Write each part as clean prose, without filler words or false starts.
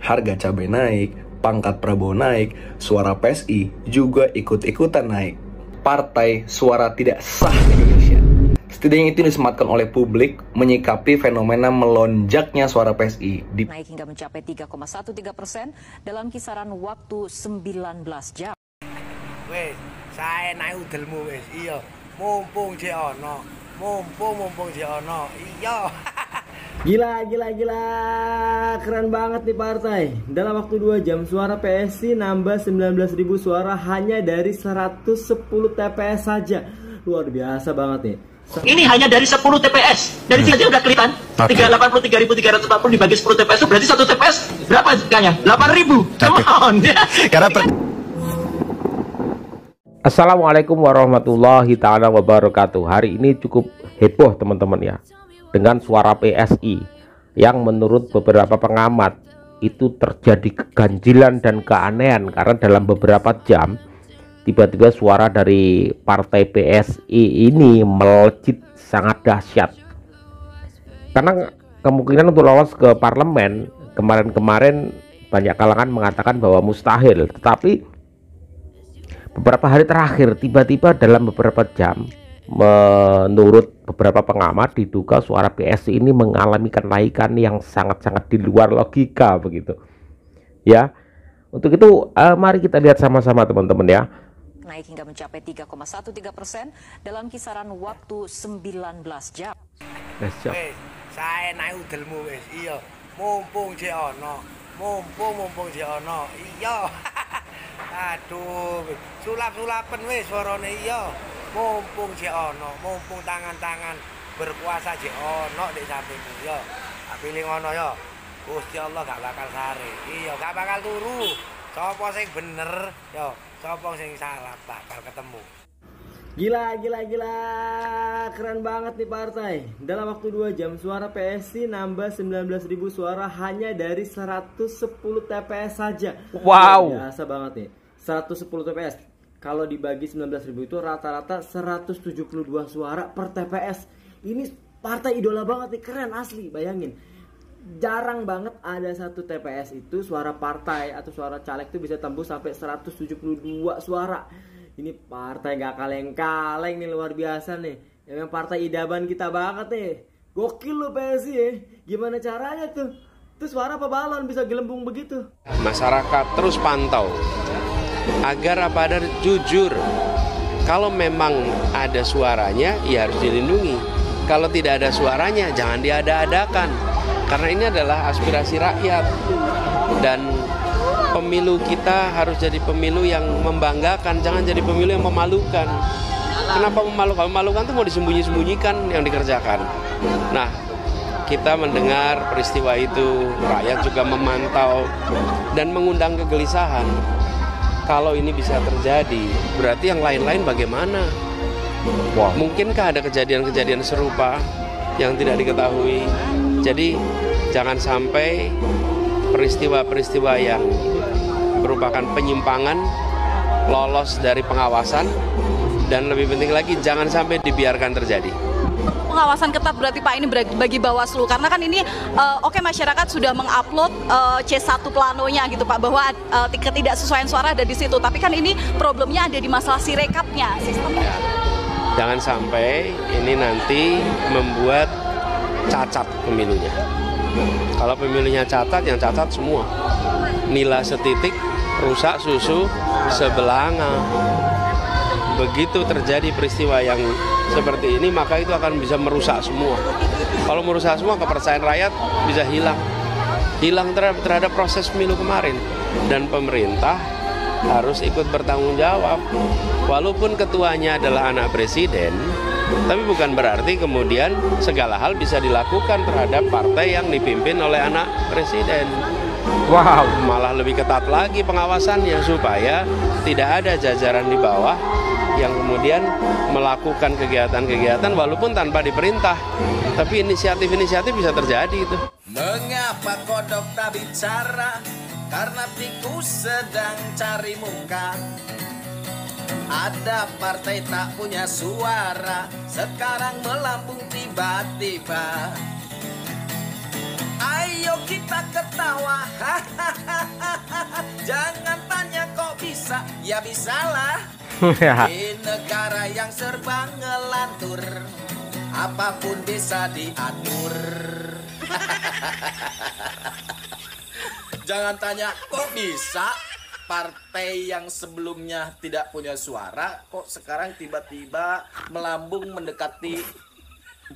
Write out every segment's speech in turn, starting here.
Harga cabai naik, pangkat Prabowo naik, suara PSI juga ikut-ikutan naik. Partai suara tidak sah Indonesia. Setidaknya itu disematkan oleh publik menyikapi fenomena melonjaknya suara PSI. Naik hingga mencapai 3,13% dalam kisaran waktu 19 jam. Wes, saya naik udelmu wes, iya. Mumpung jek ono, mumpung jek ono, iya. Gila, keren banget nih partai. Dalam waktu 2 jam suara PSI nambah 19.000 suara hanya dari 110 TPS saja. Luar biasa banget nih. Ini hanya dari 10 TPS. Dari sini aja udah kelihatan. 383.340 dibagi 10 TPS itu berarti 1 TPS berapa jumlahnya? 8.000. Come on. Karena Assalamualaikum warahmatullahi ta'ala wabarakatuh. Hari ini cukup heboh teman-teman ya, dengan suara PSI yang menurut beberapa pengamat itu terjadi keganjilan dan keanehan karena dalam beberapa jam tiba-tiba suara dari partai PSI ini melejit sangat dahsyat. Karena kemungkinan untuk lolos ke parlemen kemarin-kemarin banyak kalangan mengatakan bahwa mustahil, tetapi beberapa hari terakhir tiba-tiba dalam beberapa jam menurut beberapa pengamat diduga suara PSI ini mengalami kenaikan yang sangat-sangat di luar logika begitu ya. Untuk itu mari kita lihat sama-sama teman-teman ya. Naik hingga mencapai 3,13% dalam kisaran waktu 19 jam. Wes, saya naik udelmu wes, iya. Mumpung jek ono, mumpung jek ono, iya. Aduh, sulap-sulapen wes suarane iya. Mumpung jek ono, mumpung tangan-tangan berkuasa jek ono di sampingmu ya. Pilih ngono ya. Gusti Allah gak bakal sare. Iya, gak bakal turu. Sopo sing bener ya, sopo sing salah bakal ketemu. Gila, keren banget nih partai. Dalam waktu 2 jam suara PSI nambah 19.000 suara hanya dari 110 TPS saja. Wow, biasa banget nih. 110 TPS kalau dibagi 19.000 itu rata-rata 172 suara per TPS. Ini partai idola banget nih, keren asli. Bayangin, jarang banget ada satu TPS itu suara partai atau suara caleg itu bisa tembus sampai 172 suara. Ini partai gak kaleng-kaleng nih, luar biasa nih. Memang partai idaman kita banget nih. Gokil lo PSI ya. Gimana caranya tuh? Tuh suara apa balon bisa gelembung begitu? Masyarakat terus pantau agar ada jujur. Kalau memang ada suaranya ya harus dilindungi. Kalau tidak ada suaranya jangan diada-adakan. Karena ini adalah aspirasi rakyat. Dan pemilu kita harus jadi pemilu yang membanggakan, jangan jadi pemilu yang memalukan. Kenapa memalukan? Memalukan itu mau disembunyi-sembunyikan yang dikerjakan. Nah, kita mendengar peristiwa itu, rakyat juga memantau dan mengundang kegelisahan. Kalau ini bisa terjadi, berarti yang lain-lain bagaimana? Wow. Mungkinkah ada kejadian-kejadian serupa yang tidak diketahui? Jadi jangan sampai peristiwa-peristiwa yang merupakan penyimpangan lolos dari pengawasan, dan lebih penting lagi jangan sampai dibiarkan terjadi. Pengawasan ketat berarti Pak ini bagi Bawaslu, karena kan ini oke masyarakat sudah mengupload C1 planonya gitu Pak, bahwa ketidaksesuaian suara ada di situ, tapi kan ini problemnya ada di masalah sirekapnya, sistemnya. Ya. Jangan sampai ini nanti membuat cacat pemilunya. Kalau pemilunya cacat, yang cacat semua. Nila setitik, rusak susu sebelanga. Begitu terjadi peristiwa yang seperti ini, maka itu akan bisa merusak semua. Kalau merusak semua, kepercayaan rakyat bisa hilang. Hilang terhadap proses pemilu kemarin. Dan pemerintah harus ikut bertanggung jawab. Walaupun ketuanya adalah anak presiden, tapi bukan berarti kemudian segala hal bisa dilakukan terhadap partai yang dipimpin oleh anak presiden. Wow, malah lebih ketat lagi pengawasannya supaya tidak ada jajaran di bawah yang kemudian melakukan kegiatan-kegiatan walaupun tanpa diperintah. Tapi inisiatif-inisiatif bisa terjadi itu. Mengapa kodok tak bicara? Karena tikus sedang cari muka. Ada partai tak punya suara, sekarang melambung tiba-tiba. Ayo kita ketawa, Jangan tanya kok bisa, ya bisalah. Di negara yang serba ngelantur, apapun bisa diatur. Jangan tanya kok bisa. Partai yang sebelumnya tidak punya suara, kok sekarang tiba-tiba melambung mendekati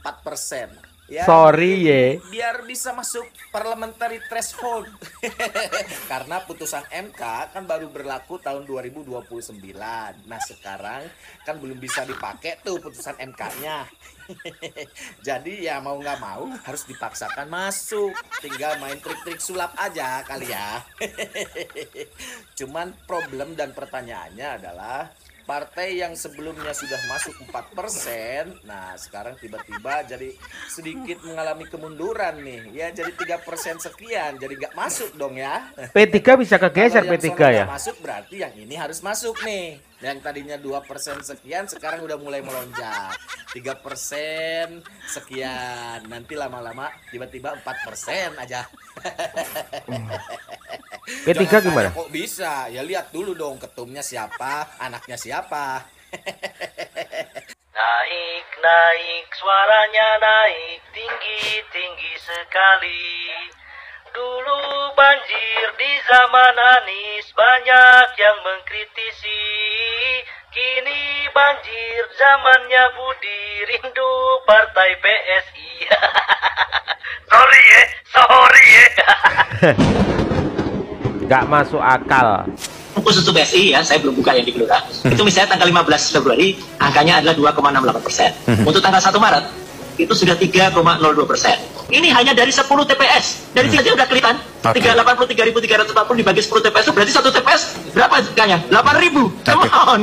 4%. Ya, Sorry ye. biar bisa masuk parliamentary threshold. Karena putusan MK kan baru berlaku tahun 2029. Nah sekarang kan belum bisa dipakai tuh putusan MK-nya. Jadi ya mau nggak mau harus dipaksakan masuk. Tinggal main trik-trik sulap aja kali ya. Cuman problem dan pertanyaannya adalah partai yang sebelumnya sudah masuk 4%, nah sekarang tiba-tiba jadi sedikit mengalami kemunduran nih. Ya jadi 3% sekian, jadi nggak masuk dong ya. P3 bisa kegeser Kalau yang P3 sono ya. nggak masuk berarti yang ini harus masuk nih. Yang tadinya 2% sekian sekarang udah mulai melonjak. 3% sekian, nanti lama-lama tiba-tiba 4% aja. P3 Jangan gimana? tanya kok bisa? Ya lihat dulu dong ketumnya siapa, anaknya siapa. Naik, naik, suaranya naik, tinggi sekali. Dulu banjir di zaman Anies, banyak yang mengkritisi. Kini banjir zamannya Budi, rindu partai PSI. Sorry ya. Nggak masuk akal. Khusus untuk PSI ya, saya belum buka yang di Gelora. Itu misalnya tanggal 15 Februari, angkanya adalah 2,68%. Untuk tanggal 1 Maret, itu sudah 3,02%. Ini hanya dari 10 TPS. Dari sini aja udah kelihatan. 383.340 dibagi 10 TPS itu berarti 1 TPS berapa angkanya? 8.000. Come on.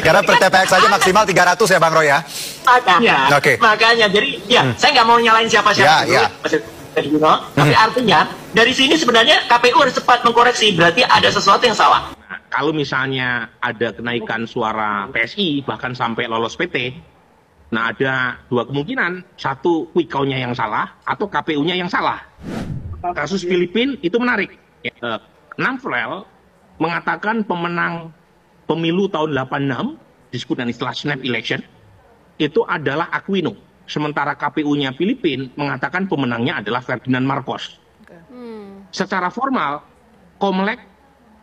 Karena per TPS saja maksimal 300 ya Bang Roy ya? Makanya, jadi ya, saya nggak mau nyalain siapa-siapa. Tapi artinya, dari sini sebenarnya KPU harus cepat mengkoreksi. Berarti ada sesuatu yang salah. Kalau misalnya ada kenaikan suara PSI bahkan sampai lolos PT, nah ada dua kemungkinan, satu quick count-nya yang salah atau KPU-nya yang salah. Kasus Filipina itu menarik. Namfrel mengatakan pemenang pemilu tahun 86 disebut dengan istilah snap election itu adalah Aquino, sementara KPU-nya Filipina mengatakan pemenangnya adalah Ferdinand Marcos. Secara formal Komlek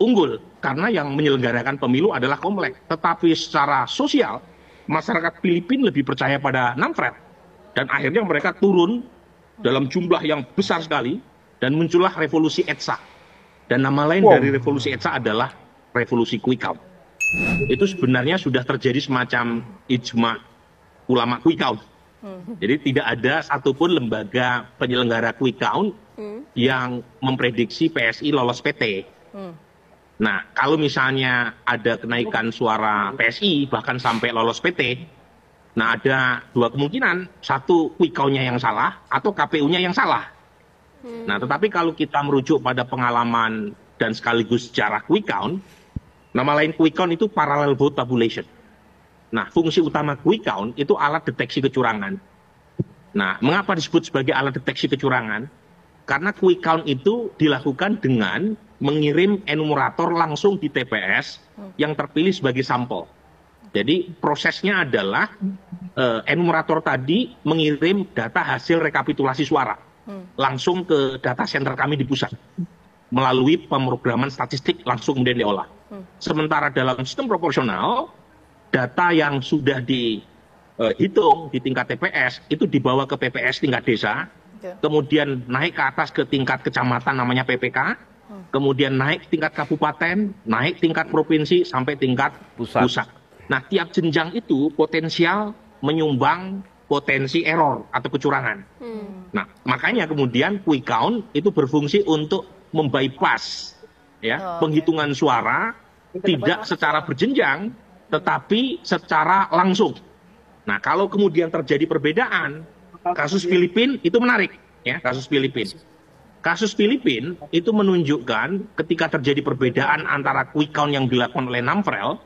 unggul karena yang menyelenggarakan pemilu adalah Komlek, tetapi secara sosial masyarakat Filipina lebih percaya pada Namfrel dan akhirnya mereka turun dalam jumlah yang besar sekali dan muncullah revolusi ETSA, dan nama lain dari revolusi ETSA adalah revolusi quick count. Itu sebenarnya sudah terjadi semacam ijma ulama quick count. Jadi tidak ada satupun lembaga penyelenggara quick count yang memprediksi PSI lolos PT. Nah, kalau misalnya ada kenaikan suara PSI bahkan sampai lolos PT, nah ada dua kemungkinan, satu quick count-nya yang salah atau KPU-nya yang salah. Nah, tetapi kalau kita merujuk pada pengalaman dan sekaligus sejarah quick count, nama lain quick count itu parallel vote tabulation. Nah, fungsi utama quick count itu alat deteksi kecurangan. Nah, mengapa disebut sebagai alat deteksi kecurangan? Karena quick count itu dilakukan dengan mengirim enumerator langsung di TPS yang terpilih sebagai sampel. Jadi prosesnya adalah enumerator tadi mengirim data hasil rekapitulasi suara langsung ke data center kami di pusat melalui pemrograman statistik langsung kemudian diolah. Sementara dalam sistem proporsional, data yang sudah dihitung di tingkat TPS itu dibawa ke PPS tingkat desa, kemudian naik ke atas ke tingkat kecamatan namanya PPK, kemudian naik tingkat kabupaten, naik tingkat provinsi sampai tingkat pusat. Nah, tiap jenjang itu potensial menyumbang potensi error atau kecurangan. Nah, makanya kemudian quick count itu berfungsi untuk membypass ya penghitungan suara tidak secara berjenjang tetapi secara langsung. Nah, kalau kemudian terjadi perbedaan, kasus Filipina itu menarik ya, kasus Filipina. Kasus Filipina itu menunjukkan ketika terjadi perbedaan antara quick count yang dilakukan oleh Namfrel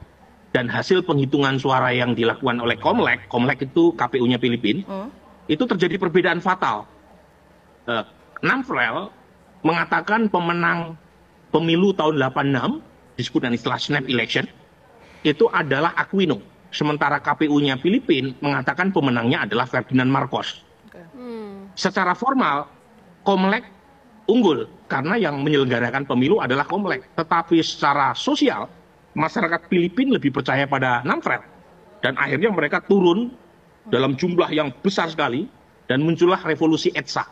dan hasil penghitungan suara yang dilakukan oleh Komlek, Komlek itu KPU-nya Filipina, itu terjadi perbedaan fatal. Namfrel mengatakan pemenang pemilu tahun 86 disebut dengan istilah snap election itu adalah Aquino. Sementara KPU-nya Filipina mengatakan pemenangnya adalah Ferdinand Marcos. Secara formal Komlek unggul karena yang menyelenggarakan pemilu adalah Komlek. Tetapi secara sosial masyarakat Filipina lebih percaya pada Namfred. Dan akhirnya mereka turun dalam jumlah yang besar sekali dan muncullah revolusi EDSA.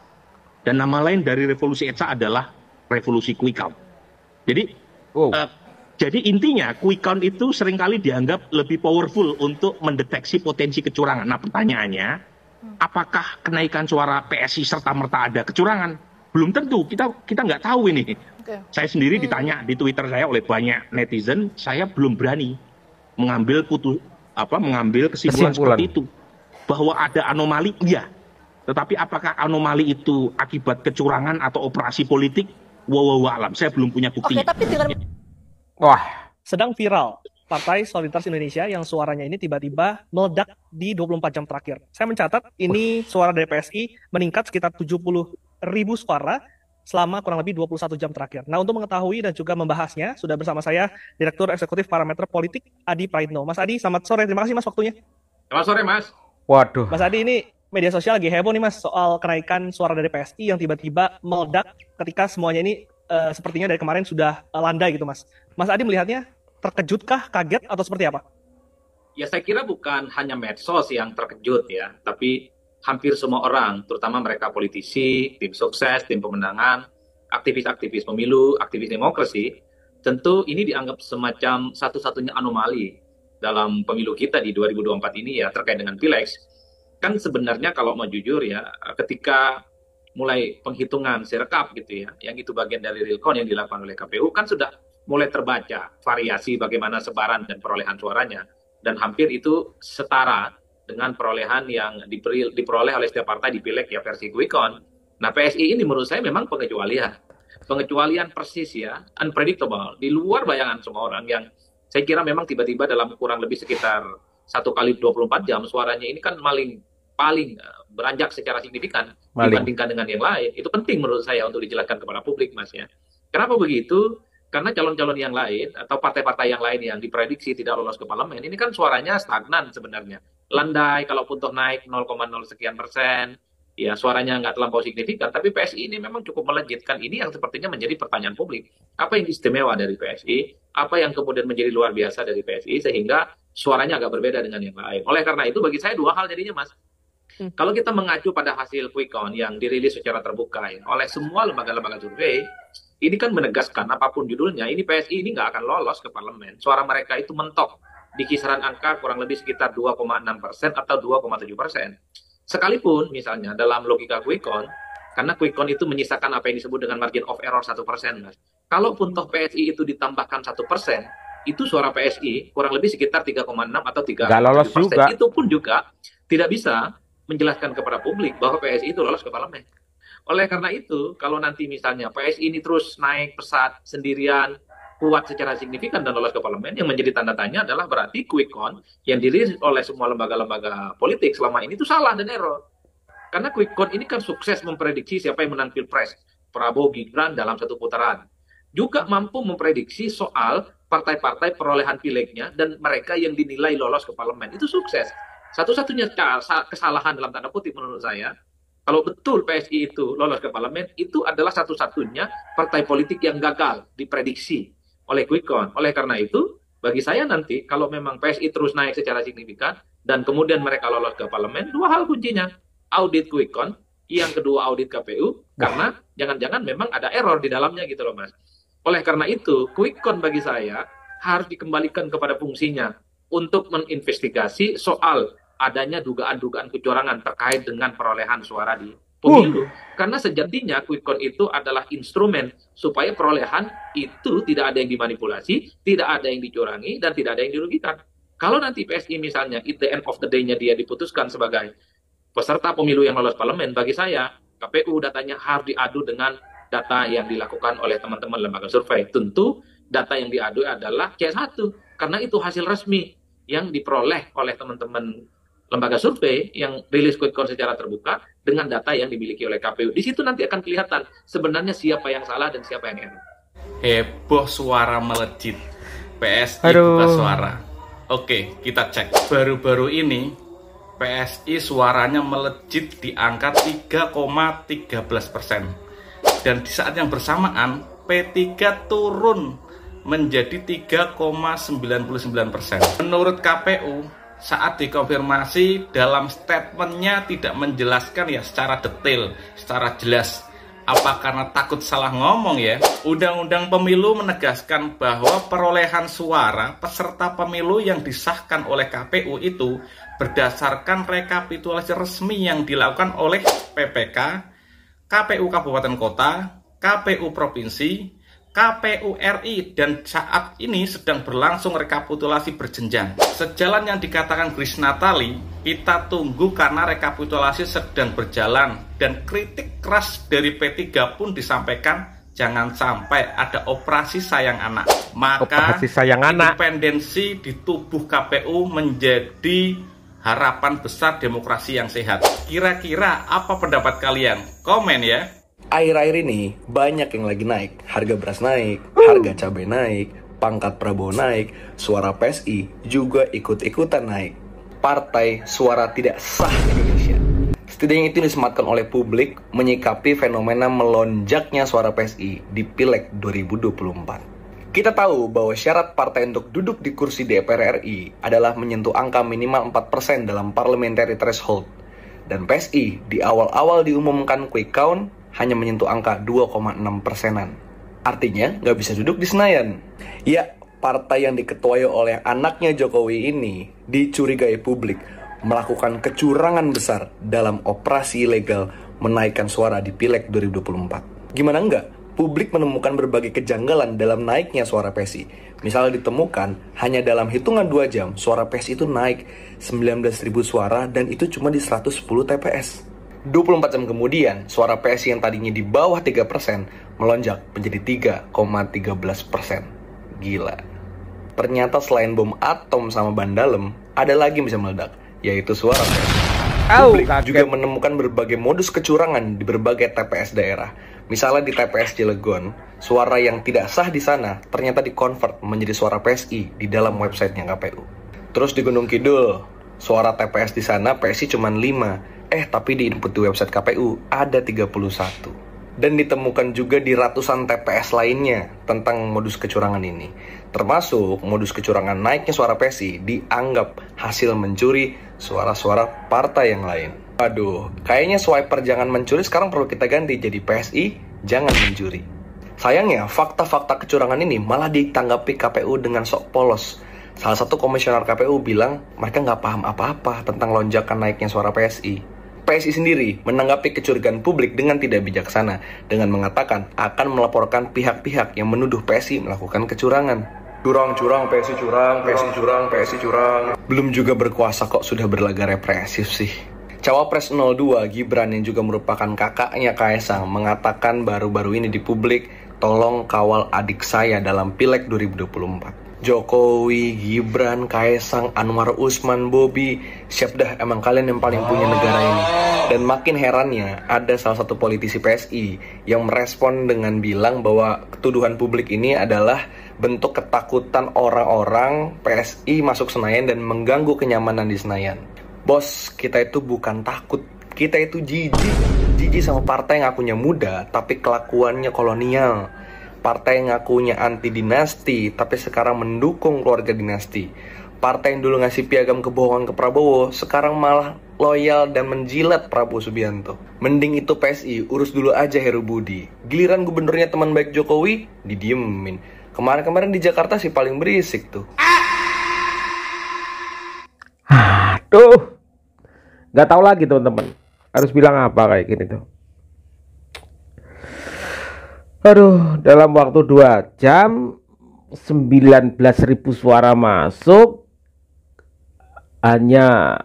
Dan nama lain dari revolusi EDSA adalah revolusi quick count. Jadi intinya quick count itu seringkali dianggap lebih powerful untuk mendeteksi potensi kecurangan. Nah pertanyaannya, apakah kenaikan suara PSI serta-merta ada kecurangan? Belum tentu, kita nggak tahu ini. Saya sendiri ditanya di Twitter saya oleh banyak netizen, saya belum berani mengambil kesimpulan seperti itu. Bahwa ada anomali, iya. Tetapi apakah anomali itu akibat kecurangan atau operasi politik? Wallahu a'lam, saya belum punya buktinya. Oke, tapi dengan sedang viral Partai Solidaritas Indonesia yang suaranya ini tiba-tiba meledak di 24 jam terakhir. Saya mencatat ini suara dari PSI meningkat sekitar 70.000 suara selama kurang lebih 21 jam terakhir. Nah, untuk mengetahui dan juga membahasnya, sudah bersama saya Direktur Eksekutif Parameter Politik Adi Praitno. Mas Adi, selamat sore. Terima kasih Mas waktunya. Selamat sore Mas. Waduh. Mas Adi, ini media sosial lagi heboh nih Mas soal kenaikan suara dari PSI yang tiba-tiba meledak ketika semuanya ini sepertinya dari kemarin sudah landai gitu Mas. Mas Adi melihatnya terkejutkah, kaget, atau seperti apa? Ya saya kira bukan hanya medsos yang terkejut ya, tapi hampir semua orang, terutama mereka politisi, tim sukses, tim pemenangan, aktivis-aktivis pemilu, aktivis demokrasi, tentu ini dianggap semacam satu-satunya anomali dalam pemilu kita di 2024 ini ya terkait dengan Pilegs. Kan sebenarnya kalau mau jujur ya, ketika mulai penghitungan sirekap gitu ya, yang itu bagian dari real count yang dilakukan oleh KPU, kan sudah mulai terbaca variasi bagaimana sebaran dan perolehan suaranya. Dan hampir itu setara dengan perolehan yang diperoleh oleh setiap partai di Pileg ya versi quick count. Nah PSI ini menurut saya memang pengecualian. Pengecualian persis ya, unpredictable, di luar bayangan semua orang yang saya kira memang tiba-tiba dalam kurang lebih sekitar 1 kali 24 jam suaranya ini kan paling beranjak secara signifikan dibandingkan dengan yang lain. Itu penting menurut saya untuk dijelaskan kepada publik Mas ya. Kenapa begitu? Karena calon-calon yang lain atau partai-partai yang lain yang diprediksi tidak lolos ke parlemen, ini kan suaranya stagnan sebenarnya. Landai, kalaupun toh naik 0,0 sekian persen, ya suaranya nggak terlampau signifikan. Tapi PSI ini memang cukup melejitkan. Ini yang sepertinya menjadi pertanyaan publik. Apa yang istimewa dari PSI? Apa yang kemudian menjadi luar biasa dari PSI sehingga suaranya agak berbeda dengan yang lain. Oleh karena itu bagi saya dua hal jadinya Mas. Kalau kita mengacu pada hasil quick count yang dirilis secara terbuka ya, oleh semua lembaga-lembaga survei, ini kan menegaskan apapun judulnya, ini PSI ini nggak akan lolos ke parlemen. Suara mereka itu mentok di kisaran angka kurang lebih sekitar 2,6% atau 2,7%. Sekalipun misalnya dalam logika quick count, karena quick count itu menyisakan apa yang disebut dengan margin of error 1%. Mas. Kalaupun toh PSI itu ditambahkan 1%, itu suara PSI kurang lebih sekitar 3,6 atau 3,7%. Itu pun juga tidak bisa menjelaskan kepada publik bahwa PSI itu lolos ke parlemen. Oleh karena itu, kalau nanti misalnya PSI ini terus naik pesat sendirian, kuat secara signifikan dan lolos ke parlemen, yang menjadi tanda tanya adalah berarti quick count yang dirilis oleh semua lembaga-lembaga politik selama ini itu salah dan error. Karena quick count ini kan sukses memprediksi siapa yang menang Pilpres, Prabowo Gibran dalam satu putaran. Juga mampu memprediksi soal partai-partai perolehan pilegnya dan mereka yang dinilai lolos ke parlemen. Itu sukses. Satu-satunya kesalahan dalam tanda kutip menurut saya, kalau betul PSI itu lolos ke parlemen, itu adalah satu-satunya partai politik yang gagal diprediksi oleh quick count. Oleh karena itu, bagi saya nanti, kalau memang PSI terus naik secara signifikan, dan kemudian mereka lolos ke parlemen, dua hal kuncinya. Audit quick count, yang kedua audit KPU, karena jangan-jangan memang ada error di dalamnya gitu loh Mas. Oleh karena itu, quick count bagi saya harus dikembalikan kepada fungsinya untuk menginvestigasi soal adanya dugaan-dugaan kecurangan terkait dengan perolehan suara di pemilu. Karena sejatinya quick count itu adalah instrumen supaya perolehan itu tidak ada yang dimanipulasi, tidak ada yang dicurangi, dan tidak ada yang dirugikan. Kalau nanti PSI misalnya, at the end of the day-nya dia diputuskan sebagai peserta pemilu yang lolos parlemen, bagi saya, KPU datanya harus diadu dengan data yang dilakukan oleh teman-teman lembaga survei. Tentu data yang diadu adalah C1, karena itu hasil resmi yang diperoleh oleh teman-teman lembaga survei yang rilis quick count secara terbuka dengan data yang dimiliki oleh KPU. Di situ nanti akan kelihatan sebenarnya siapa yang salah dan siapa yang error. heboh suara melejit, PSI Aduh. buka suara. Oke, kita cek. Baru-baru ini PSI suaranya melejit di angka 3,13%. Dan di saat yang bersamaan P3 turun menjadi 3,99%. Menurut KPU, saat dikonfirmasi dalam statementnya tidak menjelaskan ya secara detail, secara jelas. Apa karena takut salah ngomong ya? Undang-Undang Pemilu menegaskan bahwa perolehan suara peserta pemilu yang disahkan oleh KPU itu berdasarkan rekapitulasi resmi yang dilakukan oleh PPK, KPU Kabupaten Kota, KPU Provinsi, KPU RI, dan saat ini sedang berlangsung rekapitulasi berjenjang. Sejalan yang dikatakan Grace Natali, kita tunggu karena rekapitulasi sedang berjalan dan kritik keras dari P3 pun disampaikan jangan sampai ada operasi sayang anak. Maka Operasi sayang anak. independensi di tubuh KPU menjadi harapan besar demokrasi yang sehat. Kira-kira apa pendapat kalian? Komen ya. Akhir-akhir ini banyak yang lagi naik. Harga beras naik, harga cabai naik, pangkat Prabowo naik, suara PSI juga ikut-ikutan naik. Partai suara tidak sah Indonesia. Setidaknya itu disematkan oleh publik menyikapi fenomena melonjaknya suara PSI di Pileg 2024. Kita tahu bahwa syarat partai untuk duduk di kursi DPR RI adalah menyentuh angka minimal 4% dalam parliamentary threshold. Dan PSI di awal-awal diumumkan quick count hanya menyentuh angka 2,6%-an. Artinya nggak bisa duduk di Senayan. Ya, partai yang diketuai oleh anaknya Jokowi ini dicurigai publik melakukan kecurangan besar dalam operasi ilegal menaikkan suara di Pileg 2024. Gimana enggak? Publik menemukan berbagai kejanggalan dalam naiknya suara PSI. Misalnya ditemukan hanya dalam hitungan 2 jam suara PSI itu naik 19.000 suara dan itu cuma di 110 TPS. 24 jam kemudian, suara PSI yang tadinya di bawah 3% melonjak menjadi 3,13%. Gila. Ternyata selain bom atom sama ban dalam, ada lagi yang bisa meledak, yaitu suara PSI. Publik juga menemukan berbagai modus kecurangan di berbagai TPS daerah. Misalnya di TPS Cilegon, suara yang tidak sah di sana ternyata dikonvert menjadi suara PSI di dalam websitenya KPU. Terus di Gunung Kidul, suara TPS di sana PSI cuma 5. Tapi di input di website KPU ada 31. Dan ditemukan juga di ratusan TPS lainnya tentang modus kecurangan ini. Termasuk modus kecurangan naiknya suara PSI dianggap hasil mencuri suara-suara partai yang lain. Aduh, kayaknya swiper jangan mencuri sekarang perlu kita ganti jadi PSI jangan mencuri. Sayangnya, fakta-fakta kecurangan ini malah ditanggapi KPU dengan sok polos. Salah satu komisioner KPU bilang mereka nggak paham apa-apa tentang lonjakan naiknya suara PSI. PSI sendiri menanggapi kecurigaan publik dengan tidak bijaksana dengan mengatakan akan melaporkan pihak-pihak yang menuduh PSI melakukan kecurangan. Curang, PSI curang, PSI curang, PSI curang. Belum juga berkuasa kok sudah berlaga represif sih. Cawapres 02 Gibran yang juga merupakan kakaknya Kaesang mengatakan baru-baru ini di publik, tolong kawal adik saya dalam Pileg 2024. Jokowi, Gibran, Kaesang, Anwar Usman, Bobi, siap dah emang kalian yang paling punya negara ini. Dan makin herannya ada salah satu politisi PSI yang merespon dengan bilang bahwa tuduhan publik ini adalah bentuk ketakutan orang-orang PSI masuk Senayan dan mengganggu kenyamanan di Senayan. Bos, kita itu bukan takut, kita itu jijik sama partai yang ngakunya muda tapi kelakuannya kolonial. Partai yang ngakunya anti dinasti tapi sekarang mendukung keluarga dinasti. Partai yang dulu ngasih piagam kebohongan ke Prabowo sekarang malah loyal dan menjilat Prabowo Subianto. Mending itu PSI urus dulu aja Heru Budi. Giliran gubernurnya teman baik Jokowi didiemin. Kemarin-kemarin di Jakarta sih paling berisik tuh. Aduh, nggak tahu lagi teman-teman harus bilang apa kayak gini tuh. Aduh, dalam waktu 2 jam 19.000 suara masuk hanya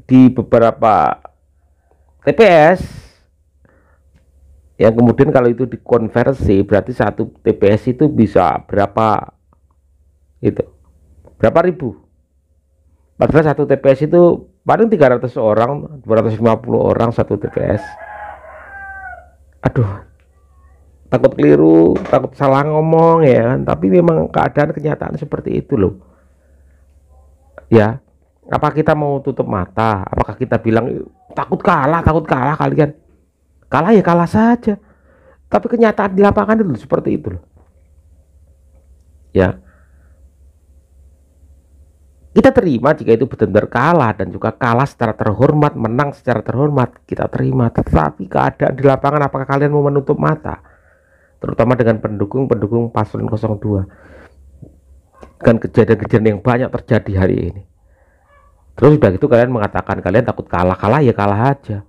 di beberapa TPS yang kemudian kalau itu dikonversi berarti satu TPS itu bisa berapa itu berapa ribu. Padahal satu TPS itu paling 300 orang 250 orang satu TPS. Aduh, takut keliru, takut salah ngomong ya kan. Tapi memang keadaan kenyataan seperti itu loh. Ya, apa kita mau tutup mata? Apakah kita bilang takut kalah kalian? Kalah ya kalah saja. Tapi kenyataan di lapangan itu seperti itu loh. Ya. Kita terima jika itu benar-benar kalah, dan juga kalah secara terhormat, menang secara terhormat, kita terima. Tetapi keadaan di lapangan, apakah kalian mau menutup mata? Terutama dengan pendukung paslon 02, dengan kejadian-kejadian yang banyak terjadi hari ini. Terus udah gitu kalian mengatakan kalian takut kalah ya kalah aja.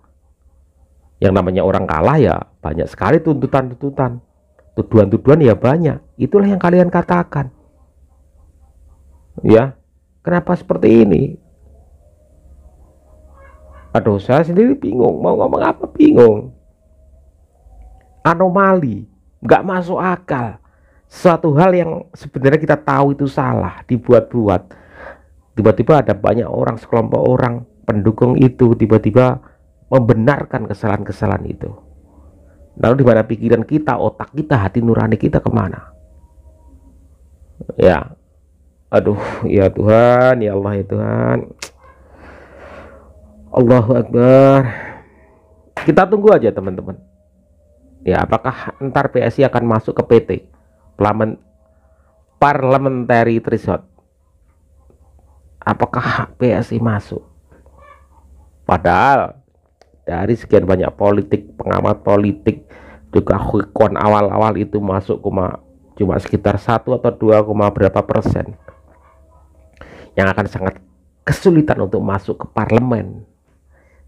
Yang namanya orang kalah ya banyak sekali tuntutan-tuntutan, tuduhan-tuduhan ya banyak. Itulah yang kalian katakan. Ya, kenapa seperti ini? Aduh, saya sendiri bingung mau ngomong apa, bingung. Anomali, nggak masuk akal. Suatu hal yang sebenarnya kita tahu itu salah, dibuat-buat. Tiba-tiba ada banyak orang, sekelompok orang pendukung itu tiba-tiba membenarkan kesalahan-kesalahan itu. Lalu di mana pikiran kita, otak kita, hati nurani kita kemana? Ya, aduh, ya Tuhan, ya Allah, ya Tuhan. Allahu Akbar. Kita tunggu aja teman-teman. Ya, apakah ntar PSI akan masuk ke PT Parliamentary Threshold? Apakah PSI masuk? Padahal dari sekian banyak pengamat politik, juga quick count awal-awal itu masuk cuma sekitar 1 atau 2, berapa persen yang akan sangat kesulitan untuk masuk ke parlemen.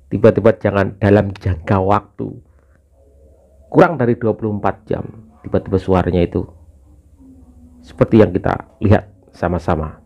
Tiba-tiba jangan dalam jangka waktu kurang dari 24 jam tiba-tiba suaranya itu seperti yang kita lihat sama-sama.